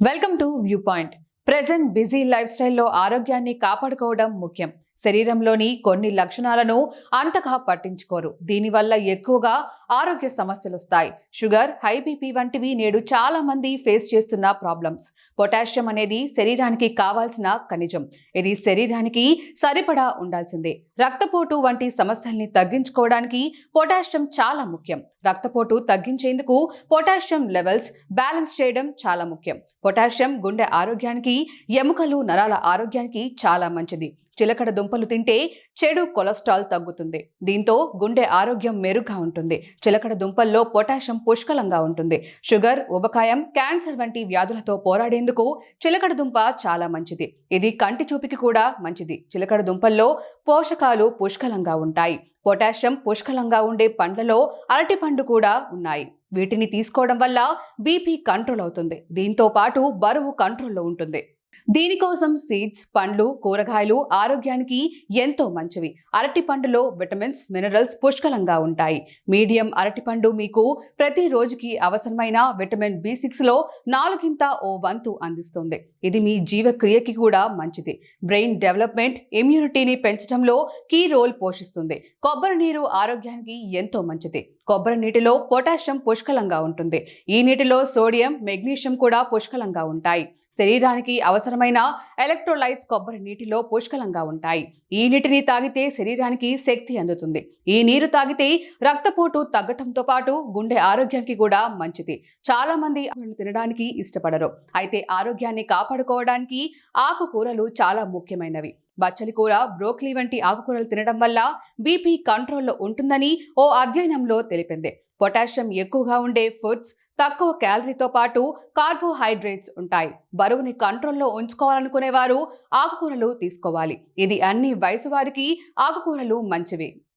Welcome to view point. Present busy life స్టైల్లో ఆరోగ్యాన్ని కాపాడుకోవడం ముఖ్యం. శరీరంలోని కొన్ని లక్షణాలను అంతగా పట్టించుకోరు. దీనివల్ల ఎక్కువగా ఆరోగ్య సమస్యలు వస్తాయి. షుగర్, హై బీపీ వంటివి నేడు చాలా మంది ఫేస్ చేస్తున్న ప్రాబ్లమ్స్. పొటాషియం అనేది శరీరానికి కావాల్సిన ఖనిజం. ఇది శరీరానికి సరిపడా ఉండాల్సిందే. రక్తపోటు వంటి సమస్యల్ని తగ్గించుకోవడానికి పొటాషియం చాలా ముఖ్యం. రక్తపోటు తగ్గించేందుకు పొటాషియం లెవెల్స్ బ్యాలెన్స్ చేయడం చాలా ముఖ్యం. పొటాషియం గుండె ఆరోగ్యానికి, ఎముకలు, నరాల ఆరోగ్యానికి చాలా మంచిది. చిలకడ దుంపలు తింటే చెడు కొలెస్ట్రాల్ తగ్గుతుంది. దీంతో గుండె ఆరోగ్యం మెరుగ్గా ఉంటుంది. చిలకడ దుంపల్లో పొటాషియం పుష్కలంగా ఉంటుంది. షుగర్, ఉబకాయం, క్యాన్సర్ వంటి వ్యాధులతో పోరాడేందుకు చిలకడ దుంప చాలా మంచిది. ఇది కంటి చూపుకి కూడా మంచిది. చిలకడ దుంపల్లో పోషకాలు పుష్కలంగా ఉంటాయి. పొటాషియం పుష్కలంగా ఉండే పండ్లలో అరటిపండు కూడా ఉన్నాయి. వీటిని తీసుకోవడం వల్ల బీపీ కంట్రోల్ అవుతుంది. దీంతో పాటు బరువు కంట్రోల్లో ఉంటుంది. దీనికోసం సీడ్స్, పండ్లు, కూరగాయలు ఆరోగ్యానికి ఎంతో మంచివి. అరటి పండులో విటమిన్స్, మినరల్స్ పుష్కలంగా ఉంటాయి. మీడియం అరటిపండు మీకు ప్రతి రోజుకి అవసరమైన విటమిన్ B6లో 4వ వంతు అందిస్తుంది. ఇది మీ జీవక్రియకి కూడా మంచిది. బ్రెయిన్ డెవలప్మెంట్, ఇమ్యూనిటీని పెంచడంలో కీ రోల్ పోషిస్తుంది. కొబ్బరి నీరు ఆరోగ్యానికి ఎంతో మంచిది. కొబ్బరి నీటిలో పొటాషియం పుష్కలంగా ఉంటుంది. ఈ నీటిలో సోడియం, మెగ్నీషియం కూడా పుష్కలంగా ఉంటాయి. శరీరానికి అవసరమైన ఎలక్ట్రోలైట్స్ కొబ్బరి నీటిలో పుష్కలంగా ఉంటాయి. ఈ నీటిని తాగితే శరీరానికి శక్తి అందుతుంది. ఈ నీరు తాగితే రక్తపోటు తగ్గటంతో పాటు గుండె ఆరోగ్యానికి కూడా మంచిది. చాలా మంది తినడానికి ఇష్టపడరు. అయితే ఆరోగ్యాన్ని కాపాడుకోవడానికి ఆకుకూరలు చాలా ముఖ్యమైనవి. బచ్చలి కూర, బ్రోకలీ వంటి ఆకుకూరలు తినడం వల్ల బీపీ కంట్రోల్లో ఉంటుందని ఓ అధ్యయనంలో తెలిపింది. పొటాషియం ఎక్కువగా ఉండే ఫుడ్స్, తక్కువ క్యాలరీతో పాటు కార్బోహైడ్రేట్స్ ఉంటాయి. బరువుని కంట్రోల్లో ఉంచుకోవాలనుకునేవారు ఆకుకూరలు తీసుకోవాలి. ఇది అన్ని వయసు వారికి ఆకుకూరలు మంచివి.